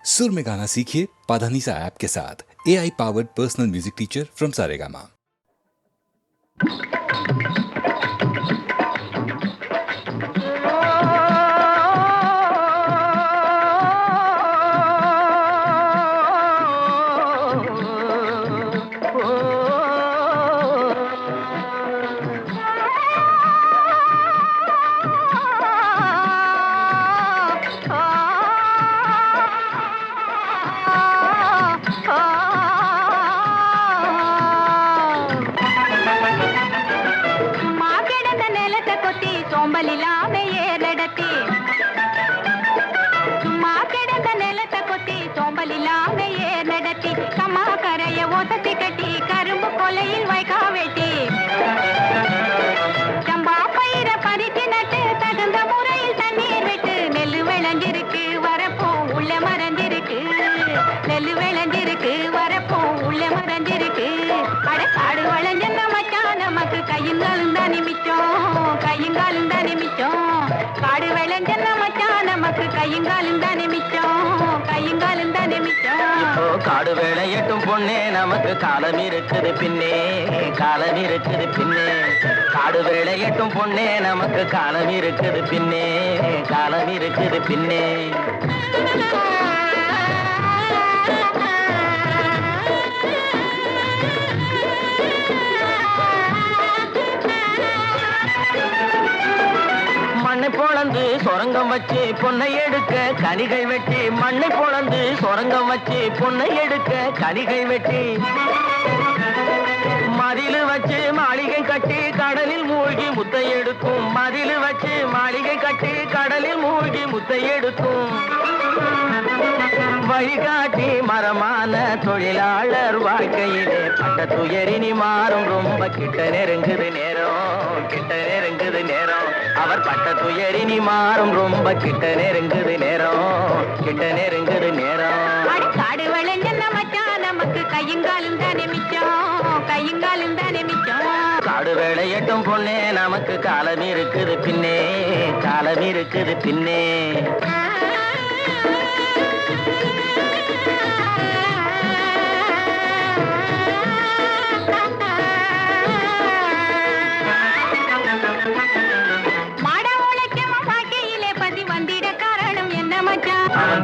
सुर में गाना सीखिए पाधानीसा ऐप के साथ। AI powered personal music teacher from Saregama. காடு வேளையட்டும் பொண்ணே நமக்கு காலம் இருக்குது பின்னே காலம் இருக்குது பின்னே காடு வேளையட்டும் பொண்ணே நமக்கு காலம் இருக்குது பின்னே காலம் இருக்குது பின்னே மண்ணை பொளந்து சொரங்கம் வச்சு பொன்னை எடுக்க கனிகள் வெட்டி மண்ணை பொளந்து சொரங்கம் வச்சு பொன்னை எடுக்க கனிகள் வெட்டி மதிலு வச்சு மாளிகை கட்டி கடலில் மூழ்கி முத்தை எடுக்கும் மதிலு வச்சு மாளிகை கட்டி கடலில் மூழ்கி முத்தை எடுக்கும் வழிகாட்டி மரமான தொழிலாளர் வாழ்க்கையிலே பட்ட துயரினி மாறும் ரொம்ப கிட்ட நெருங்குது நேரம் கிட்ட நெருங்குது நேரம் அவர் பட்ட துயரினி மாறும் ரொம்ப கிட்ட நெருங்குது நேரம் கிட்ட நெருங்குது நேரம் காடு வளைஞ்ச மச்சான் நமக்கு கையுங்காலும் தானே மிச்சம் கையுங்காலும் தானே மிச்சம் காடு வேளையட்டும் பொண்ணே நமக்கு காலம் இருக்குது பின்னே காலம் இருக்குது பின்னே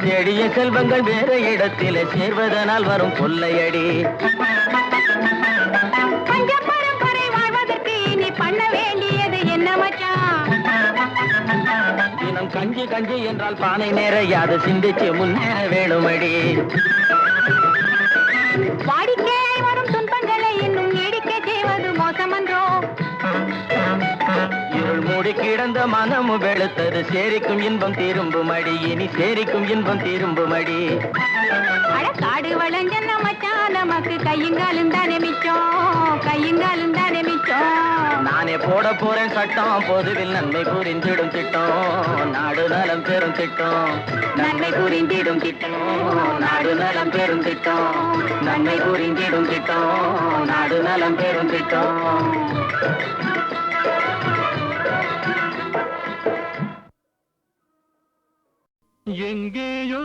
தேடிய செல்வங்கள் வேற இடத்திலே சேர்வதனால் வரும் கொள்ளையடி பஞ்ச பரம்பரை வாழ்வதற்கு இனி பண்ண வேண்டியது என்ன மச்சான் தினம் கஞ்சி கஞ்சி என்றால் பானை நிறையாது சிந்திச்சு முன்னேற வேணுமடி வாடிக்கையாய் வரும் துன்பங்களை இன்னும் நீடிக்க செய்வது மோசமன்றோ இருள் மூடி கிடந்த மனமு வெளுத்தது சேரிக்கும் இன்பம் திரும்பும் அடி இனி சேரிக்கும் இன்பம் திரும்பும் அடி காடு வளைஞ்ச மச்சான் நமக்கு கையுங்காலும் தானே மிச்சம் கையுங்காலும் தானே மிச்சம் நானே போட போறேன் சட்டம் பொதுவில் நன்மை புரிந்திடும் திட்டம் நாடு நலம் பெறும் திட்டம் நன்மை புரிந்திடும் திட்டம் நாடு நலம் பெறும் திட்டம் நன்மை புரிந்திடும் திட்டம் நாடு நலம் பெறும் திட்டம் எங்கேயோ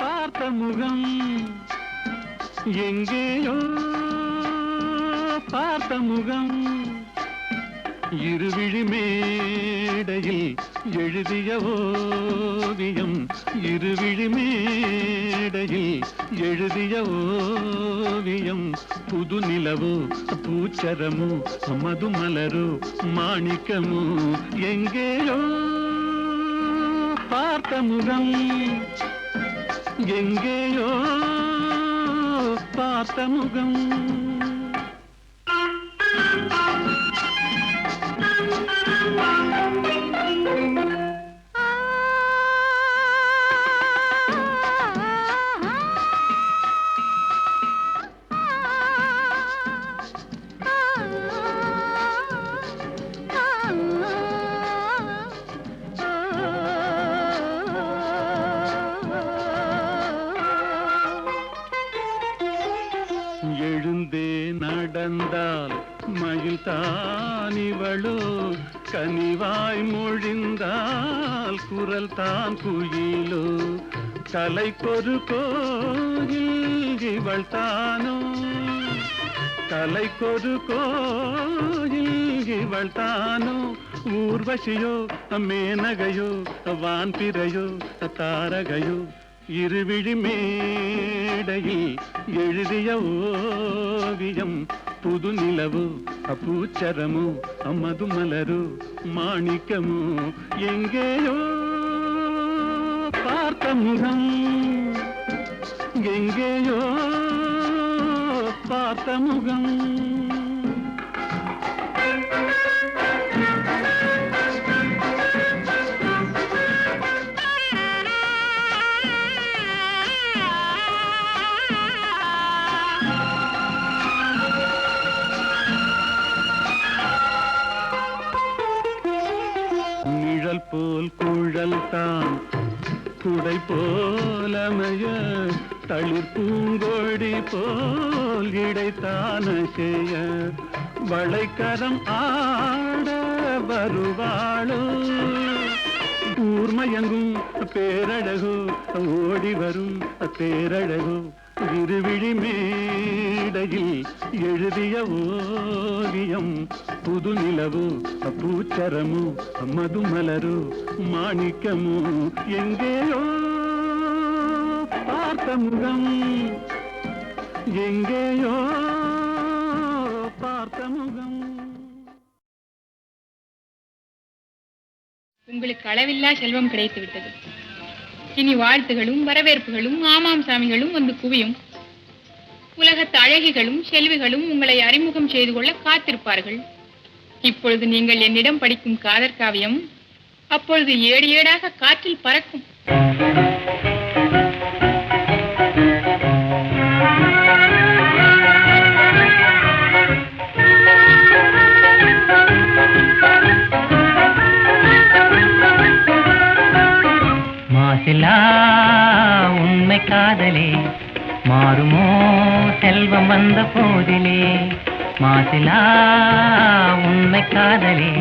பார்த்த முகம் எங்கேயோ பார்த்த முகம் இருவிழி மேடையில் எழுதிய ஓவியம் இருவிழி மேடையில் எழுதிய ஓவியம் புது நிலவோ பூச்சரமோ மதுமலரோ மாணிக்கமோ எங்கேயோ பார்த்த முகம் எங்கேயோ பார்த்த முகம் எழுந்தே நடந்தால் மயில் தான் இவளோ கனிவாய் மொழிந்தால் குரல் தான் குயிலோ கலைக்கொரு கோயில் இவள் தானோ, கலைக்கொரு கோயில் இவள் தானோ, ஊர்வசியோ மேனகையோ வான்பிறையோ தாரகையோ, இருவிழி மேடையில் எழுதிய ஓவியம், புது நிலவு பூச்சரமோ மதுமலரு மாணிக்கமோ, எங்கேயோ பார்த்த முகம், எங்கேயோ பார்த்த முகம். நிழல் போல் குழல் தான் குடை போலமைய, தளிர் பூங்கொடி போல் இடைத்தான செய்ய, வளைக்கரம் ஆட வருவாளோ, ஊர்மயங்கும் பேரழகோ ஓடி வரும் பேரழகோ, இருவிழி மேடையில் எழுதிய ஓவியம், புது நிலவு பூச்சரமு மதுமலரு மாணிக்கமு, எங்கேயோ பார்த்த முகம், எங்கேயோ பார்த்த முகம். உங்களுக்கு அளவில்லா செல்வம் கிடைத்து விட்டது. இனி வாழ்த்துகளும் வரவேற்புகளும் ஆமாம் சாமிகளும் வந்து குவியும். உலகத்து அழகிகளும் செல்விகளும் உங்களை அறிமுகம் செய்து கொள்ள காத்திருப்பார்கள். இப்பொழுது நீங்கள் என்னிடம் படிக்கும் காதற் காவியம் அப்பொழுது ஏடு ஏடாக காற்றில் பறக்கும். மாசிலா உண்மை காதலே மாறுமோ செல்வம் வந்த போதிலே, மாசிலா உண்மை காதலே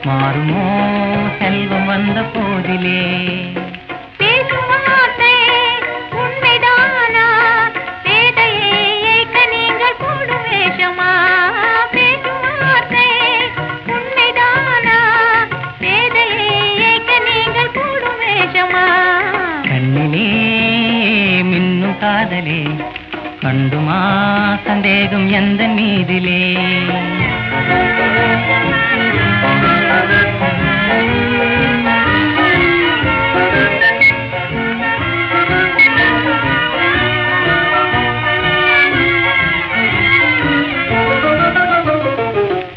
மாறுமோ செல்வம் வந்த போதிலே. உண்மைதானா பேதையை ஏய்க்க நீங்கள் போடும் வேஷமா, பேசும் வார்த்தை உண்மைதானா பேதையை ஏய்க்க நீங்கள் போடும் வேஷமா, கண்ணிலே மின்னும் காதலே கண்டுமா சந்தேகம் எந்த மீதிலே.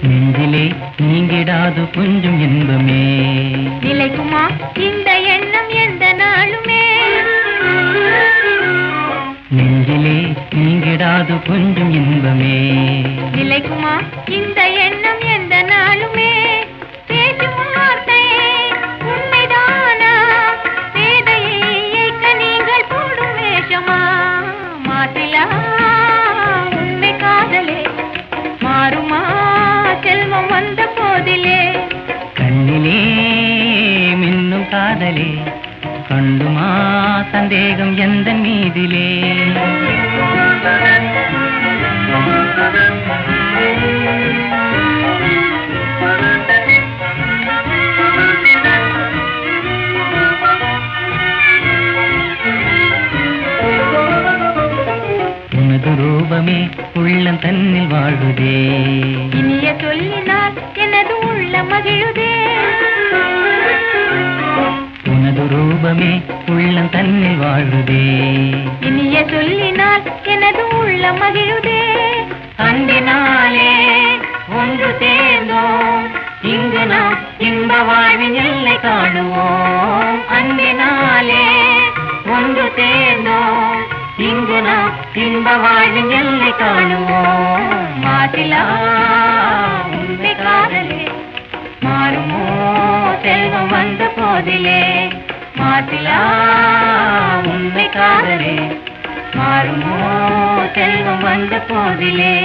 நெஞ்சிலே நீங்கிடாது கொஞ்சம் இன்பமே, நிலைக்குமா இந்த எண்ணம் எந்த நாளுமே, நெஞ்சிலே நீங்கிடாது கொஞ்சம் இன்பமே, நிலைக்குமா இந்த எண்ணம் எந்த நாளுமே, பேசும் வார்த்தை உண்மைதானா பேதையை ஏய்க்க நீங்கள் போடும் வேஷமா, மாற்றிலா உண்மை காதலே மாறுமா செல்வம் வந்த போதிலே. கண்ணிலே மின்னும் காதலே கண்டுமா சந்தேகம் எந்த மீதிலே. உனது ரூபமே உள்ளம் தன்னில் வாழுதே, இனிய சொல்லினால் எனது உள்ள மகிழுதே, உனது ரூபமே உள்ளம் தன்னில் வாழுதே, இனிய சொல்லினால் எனது உள்ள மகிழுதே, அன்பினாலே ஒன்று சேர்ந்தோம் இங்கு நாம் இன்ப வாழ்வின் எல்லை காணுவோம், அன்பினாலே ஒன்று சேர்ந்தோம் இங்கு நாம் இன்ப வாழ்வின் எல்லை காணுவோம், மாசிலா உண்மை காதலே மாறுமோ செல்வம் வந்த போதிலே, மாசிலா உண்மை காதலே மாறுமோ செல்வம் வந்த போதிலே,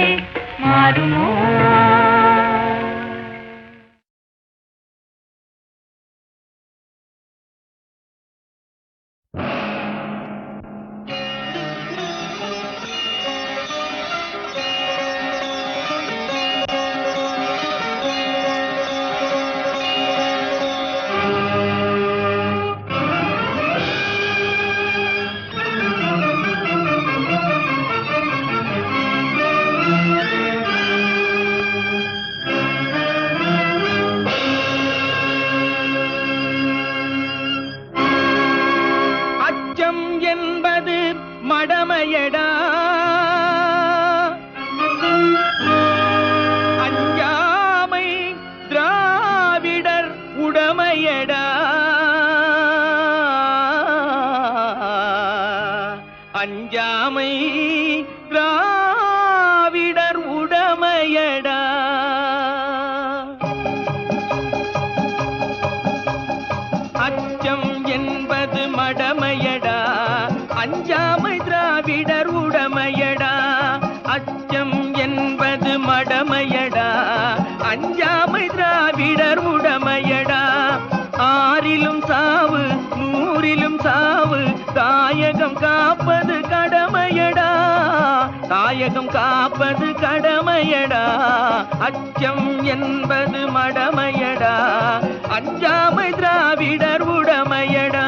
மாறுமோ. அச்சம் என்பது மடமையடா, அஞ்சாமை திராவிடர் உடமையடா, அஞ்சாமை திராவிடர் உடமையடா. அச்சம் என்பது மடமையடா, அஞ்சாமை திராவிடர் உடமையடா, அச்சம் என்பது மடமையடா, அஞ்சாமை திராவிடர் உடமையடா. ஆறிலும் சாவு நூறிலும் சாவு, தாயகம் காப்பது கடமையடா, தாயகம் காப்பது கடமையடா. அச்சம் என்பது மடமையடா, அஞ்சாமை திராவிடர் உடமையடா.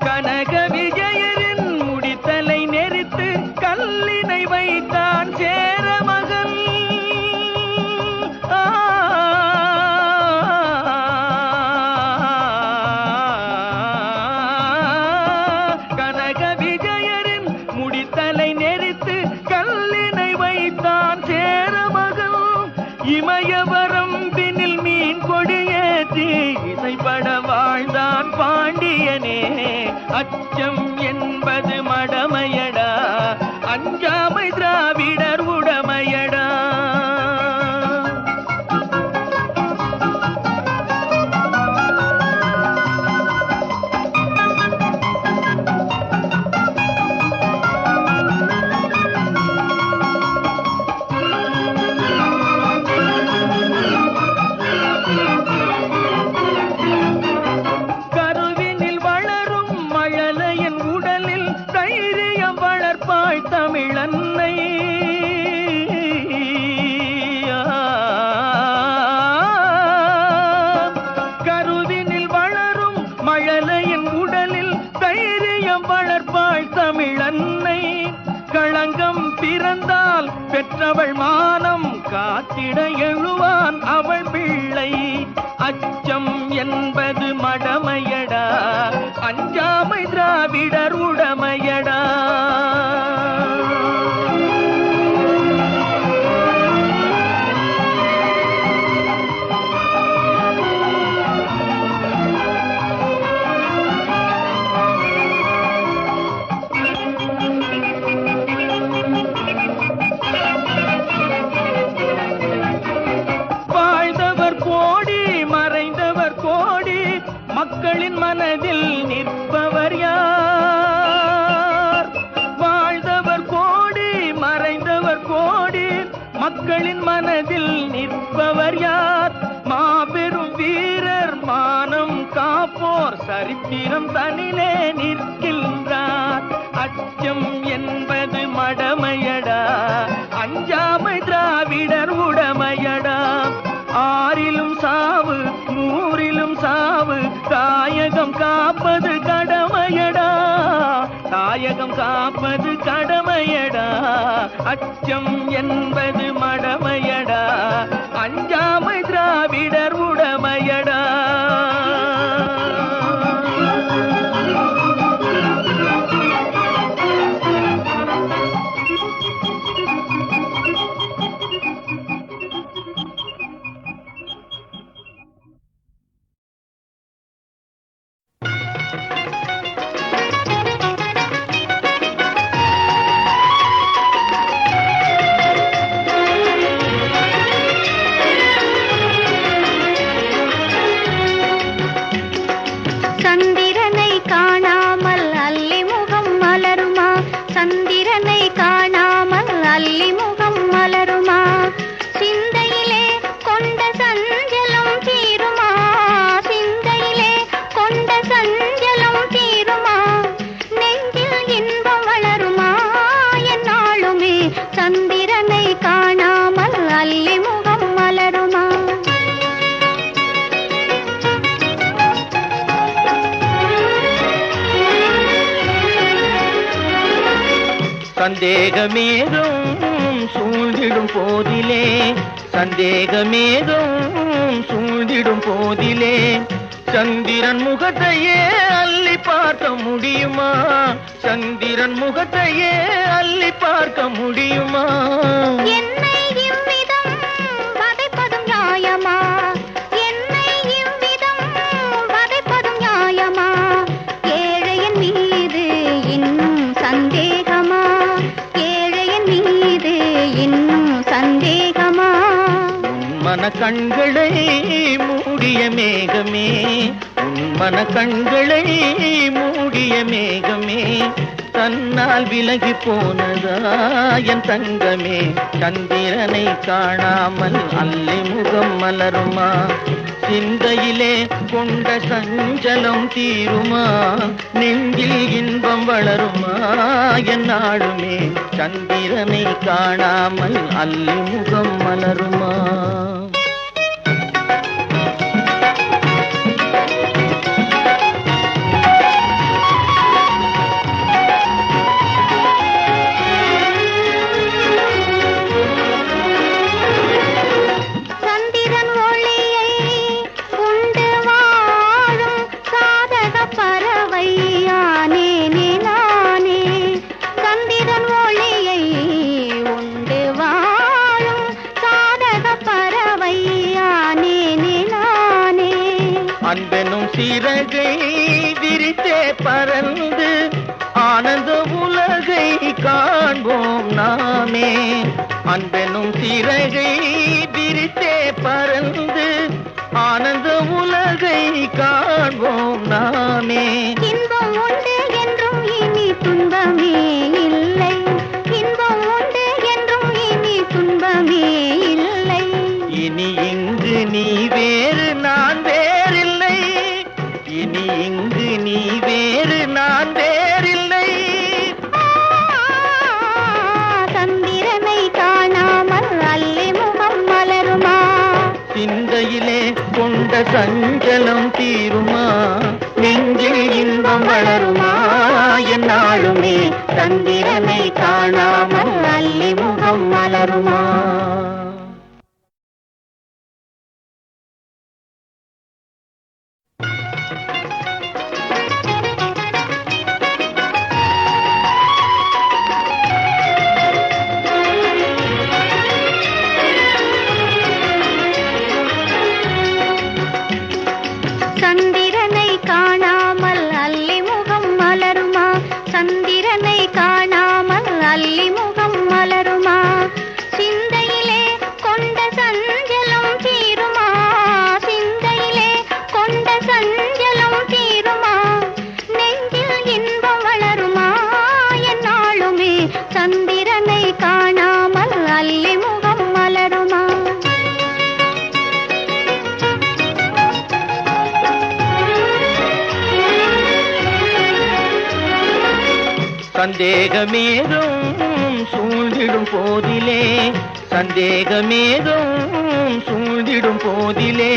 கனக விஜயரின் முடித்தலை நெரித்து கல்லினை வைத்தான் சேரமகன். கனக விஜயரின் முடித்தலை நெரித்து கல்லினை வைத்தான் சேரமகன். இமயவரம் பின்னில் மீன் கொடியேற்றி இசைப்பட வாழ்ந்தான் பாண்டியனே. அச்சம் என்பது மடமையடா, அஞ்சாமை திராவிடர் உடமையடா. கருவினில் வளரும் மழலையின் உடலில் தைரியம் வளர்ப்பாள் தமிழன்னை. கருவினில் வளரும் மழலையின் உடலில் தைரியம் வளர்ப்பாள் தமிழன்னை. களங்கம் பிறந்தால் பெற்றவள் மானம் காத்திட எழுவான் அவள் பிள்ளை. அச்சம் என்பது மடமையடா, அஞ்சாமை திராவிடர் உடமையடா. வாழ்ந்தவர் கோடி மறைந்தவர் கோடி, மக்களின் மனதில் நிற்பவர் யார்? வாழ்ந்தவர் கோடி மறைந்தவர் கோடி, மக்களின் மனதில் நிற்பவர் யார்? மாபெரும் வீரர் மானம் காப்போர் சரித்திரம் தனிலே நிற்கின்றார். அச்சம் என்பது மடமையடா, அஞ்சாமை திராவிடர் உடமையடா. ஆறிலும் சாவு நூறிலும் சாவு, தாயகம் காப்பது கடமையடா, தாயகம் காப்பது கடமையடா. அச்சம் என்பது மடமையடா, அஞ்சாமை திராவிடர் உடமையடா. சந்தேகமேதும் சூழ்ந்திடும் போதிலே, சந்தேகமேதும் சூழ்ந்திடும் போதிலே, சந்திரன் முகத்தையே அள்ளி பார்க்க முடியுமா? சந்திரன் முகத்தையே அள்ளி பார்க்க முடியுமா? என்னை இவ்விதம் வதைப்பதும் நியாயமா? என்னை இவ்விதம் வதைப்பதும் நியாயமா? ஏழையின் மீது இன்னும் சந்தேகமா? ஏழையின் மீது இன்னும் சந்தேகமா? மன கண்களை மூடிய மேகமே, உன் மன கண்களை மூடிய மேகமே, தன்னால் விலகி போனதா என் தங்கமே? சந்திரனை காணாமல் அல்லி முகம் மலருமா? சிந்தையிலே கொண்ட சஞ்சலம் தீருமா? நெஞ்சில் இன்பம் வளருமா என் நாடுமே? சந்திரனை காணாமல் அல்லி முகம் மலருமா? அன்பெனும் சிறகை விரித்தே பறந்து ஆனந்த உலகை காண்போம் நாமே. அன்பெனும் சிறகை விரித்தே பறந்து ஆனந்த உலகை காண்போம் நாமே. இன்பம் உண்டு என்றும் இனி துன்பமே இல்லை, இன்பம் உண்டு என்றும் இனி துன்பமே இல்லை. இனி இங்கு நீ வேறு நான் வேறில்லை, இனி இங்கு நீ வேறு நான் வேறில்லை. சந்திரனை காணாமல் அல்லி முகம் மலருமா? சிந்தையிலே கொண்ட சஞ்சலம் தீருமா? நெஞ்சில் இன்பம் வளருமா என்னாலுமே? சந்திரனை காணாமல் அல்லி முகம் மலருமா? சந்திரனை காணாமல் அல்லி முகம் மலருமா? சந்திரனை காணாமல் அல்லி முகம் மலருமா? சிந்தையிலே கொண்ட சஞ்சலம் தீருமா? சிந்தையிலே கொண்ட சஞ்சலம் தீருமா? நெஞ்சில் இன்பம் வளருமா என்னாலுமே? சந்திரனை காணாமல் அல்லி முகம் மலருமா? சந்தேகமேதும் சூழ்ந்திடும் போதிலே, சந்தேகமேதும் சூழ்ந்திடும் போதிலே,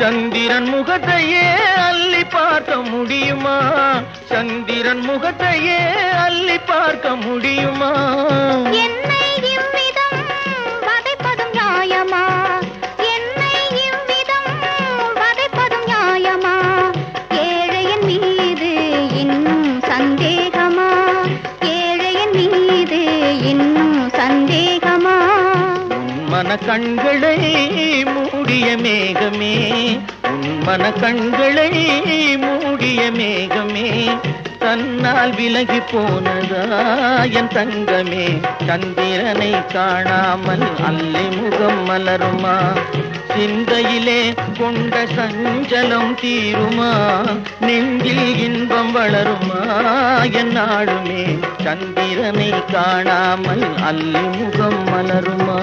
சந்திரன் முகத்தையே அள்ளி பார்க்க முடியுமா? சந்திரன் முகத்தையே அள்ளி பார்க்க முடியுமா? என்னை இவ்விதம் வதைப்பதும் நியாயமா? என்னை இவ்விதம் வதைப்பதும் நியாயமா? ஏழையின் மீது இன்னும் சந்தேகமா? ஏழையின் மீது இன்னும் சந்தேகமா? மன கண்களை மூடிய மேகமே, உன் மன கண்களை மூடிய மேகமே, தன்னால் விலகி போனதா என் தங்கமே? சந்திரனை காணாமல் அல்லி முகம் மலருமா? சிந்தையிலே கொண்ட சஞ்சலம் தீருமா? நெஞ்சில் இன்பம் வளருமா என் நாடுமே? சந்திரனை காணாமல் அல்லி முகம் மலருமா?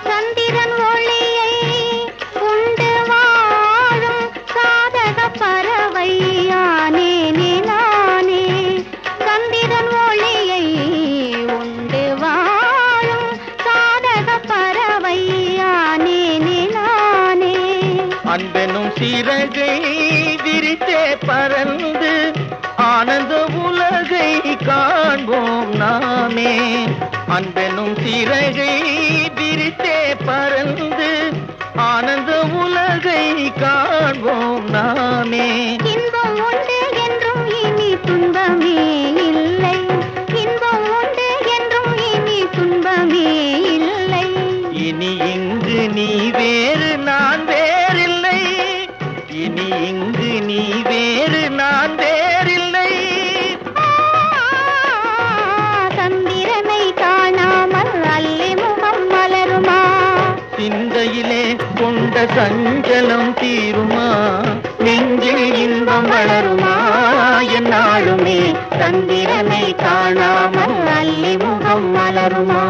சந்திரன் ஒளியை உண்டு வாழும் சாதக பறவையானேனே நானே. சந்திரன் ஒளியை அன்பெனும் சிறகை விரித்தே பறந்து ஆனந்த உலகை காண்போம் நாமே. அன்பெனும் சிறகை விரித்தே பறந்து ஆனந்த உலகை காண்போம் நாமே. இன்பம் உண்டு என்றும் இனி துன்பமே இல்லை, இன்பம் உண்டு என்றும் இனி துன்பமே இல்லை. இனி இங்கு நீ வேறு நான் வேறில்லை, இனி இங்கு நீ வேறு நான் வேறில்லை. சந்திரனை காணாமல் அல்லி முகம் மலருமா? சிந்தையிலே கொண்ட சஞ்சலம் தீருமா? நெஞ்சில் இன்பம் வளருமா? என்னாலுமே சந்திரனை காணாமல் அல்லி முகம் மலருமா?